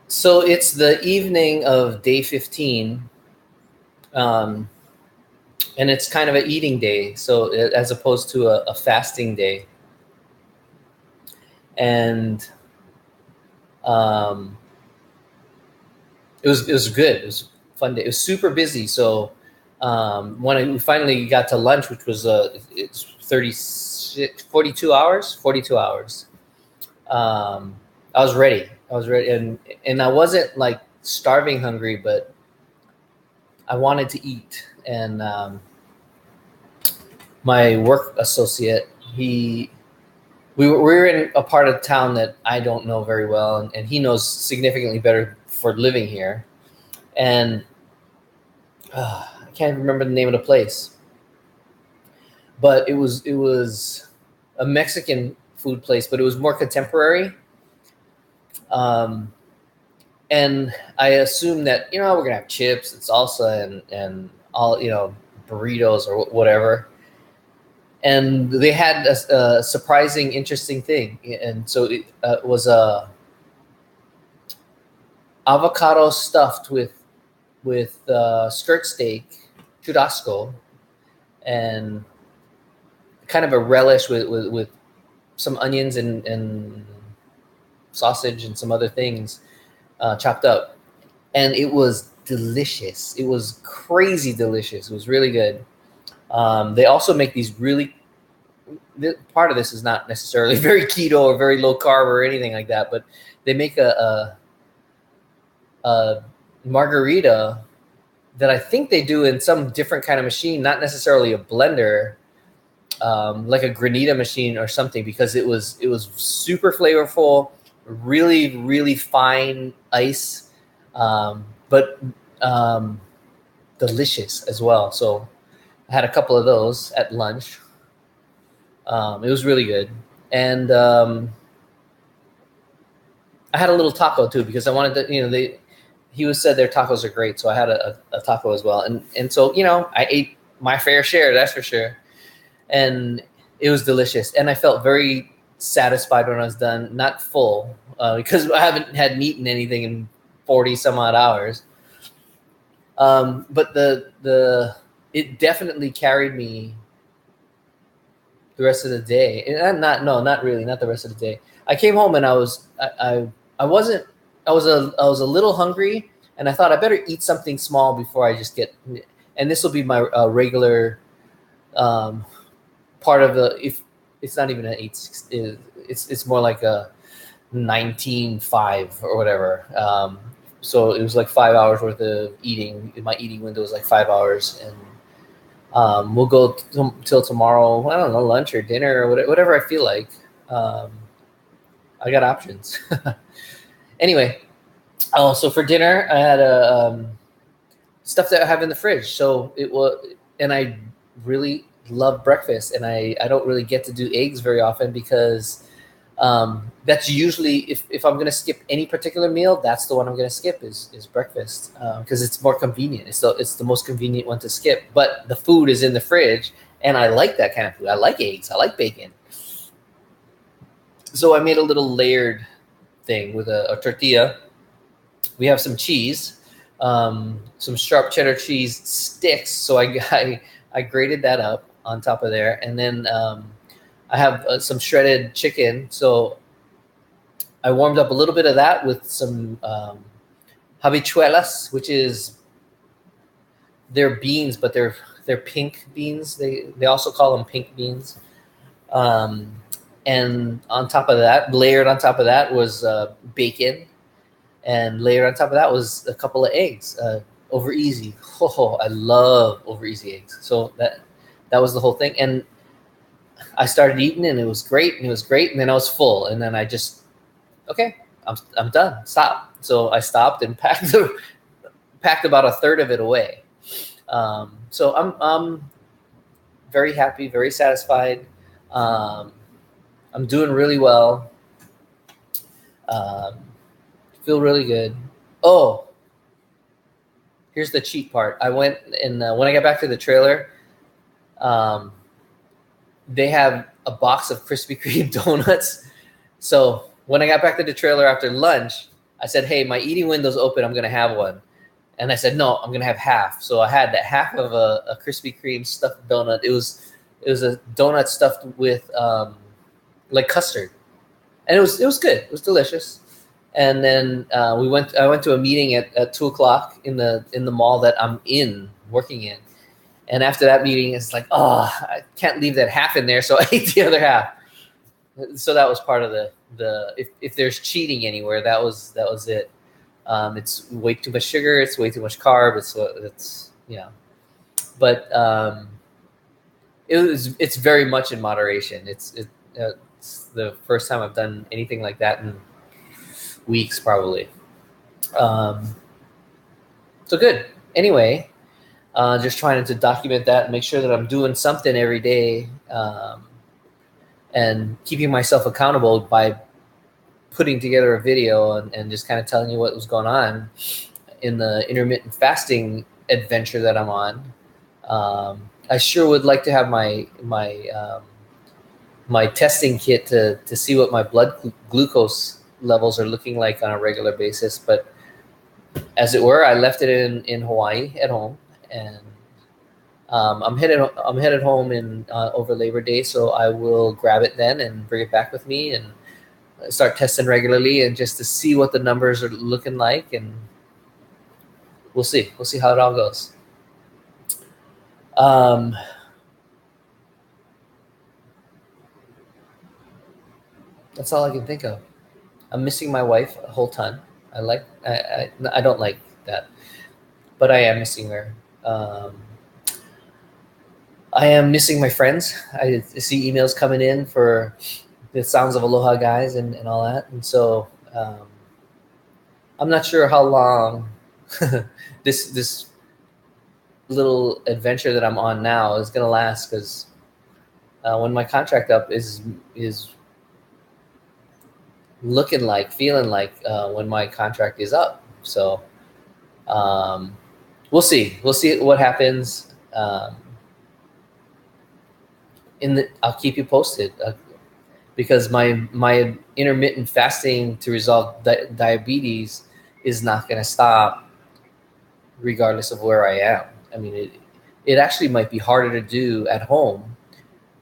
So it's the evening of day 15, um, and it's kind of an eating day. So as opposed to a fasting day, and um, it was good. It was a fun day. It was super busy. So when we finally got to lunch, which was it's 42 hours. Um, I was ready. I was ready, and I wasn't like starving hungry, but I wanted to eat. And my work associate, we were in a part of town that I don't know very well, and he knows significantly better for living here. And I can't remember the name of the place, but it was a Mexican food place, but it was more contemporary. Um, and I assumed that we're gonna have chips and salsa and all burritos or whatever. And they had a surprising, interesting thing, and so it was a avocado stuffed with skirt steak, churrasco, and kind of a relish with some onions and sausage and some other things chopped up, and it was delicious. It was crazy delicious. It was really good. They also make these really. Part of this is not necessarily very keto or very low carb or anything like that, but they make a margarita that I think they do in some different kind of machine, not necessarily a blender, like a granita machine or something, because it was super flavorful, really really fine ice, but um, delicious as well. So I had a couple of those at lunch. It was really good, and I had a little taco too because I wanted to. He was said their tacos are great, so I had a taco as well, and so I ate my fair share, that's for sure, and it was delicious, and I felt very satisfied when I was done. Not full because I haven't had eaten anything in 40 some odd hours, but the it definitely carried me the rest of the day. And not really, not the rest of the day. I came home and I wasn't I was a little hungry, and I thought I better eat something small before I just get. And this will be my regular um, part of the. If it's not even an 8, it's more like a 19.5 or whatever. So it was like 5 hours worth of eating. My eating window was like 5 hours, and we'll go till tomorrow. I don't know, lunch or dinner or whatever I feel like. Um, I got options. Anyway, so for dinner, I had stuff that I have in the fridge. So it was, and I really love breakfast, and I don't really get to do eggs very often because that's usually if I'm gonna skip any particular meal, that's the one I'm gonna skip is breakfast because it's more convenient. It's the most convenient one to skip. But the food is in the fridge, and I like that kind of food. I like eggs. I like bacon. So I made a little layered thing with a tortilla. We have some cheese, some sharp cheddar cheese sticks. So I grated that up on top of there, and then I have some shredded chicken. So I warmed up a little bit of that with some habichuelas, which is they're beans, but they're pink beans. They also call them pink beans. Um, and on top of that, layered on top of that was bacon, and layered on top of that was a couple of eggs over easy. Oh, I love over easy eggs. So that was the whole thing, and I started eating, and it was great, and it was great, and then I was full, and then I just okay, I'm done. Stop. So I stopped and packed about a third of it away. So I'm very happy, very satisfied. Um, I'm doing really well. Um, feel really good. Oh, here's the cheat part. I went and when I got back to the trailer, um, they have a box of Krispy Kreme donuts. So when I got back to the trailer after lunch, I said, hey, my eating window's open. I'm going to have one. And I said, no, I'm going to have half. So I had that half of a Krispy Kreme stuffed donut. It was a donut stuffed with like custard. And it was good. It was delicious. And then I went to a meeting at 2:00 in the mall that I'm working in. And after that meeting, it's like, oh, I can't leave that half in there. So I ate the other half. So that was part of the if there's cheating anywhere, that was it. It's way too much sugar. It's way too much carb. It's but it's very much in moderation. It's the first time I've done anything like that in weeks, probably. So good. Anyway, just trying to document that and make sure that I'm doing something every day, and keeping myself accountable by putting together a video and just kind of telling you what was going on in the intermittent fasting adventure that I'm on. I sure would like to have my testing kit to see what my blood glucose levels are looking like on a regular basis. But as it were, I left it in Hawaii at home, and I'm headed home in over Labor Day, so I will grab it then and bring it back with me and start testing regularly, and just to see what the numbers are looking like, and we'll see how it all goes. That's all I can think of. I'm missing my wife a whole ton. I don't like that, but I am missing her. I am missing my friends. I see emails coming in for the Sounds of Aloha guys and all that. And so I'm not sure how long this little adventure that I'm on now is going to last, because when my contract up is looking like, feeling like when my contract is up. So we'll see what happens. I'll keep you posted, because my intermittent fasting to resolve diabetes is not going to stop regardless of where I am. I mean, it actually might be harder to do at home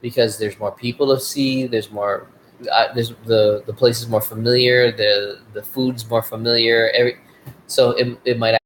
because there's more people to see. There's more. There's the place is more familiar. The food's more familiar. So it might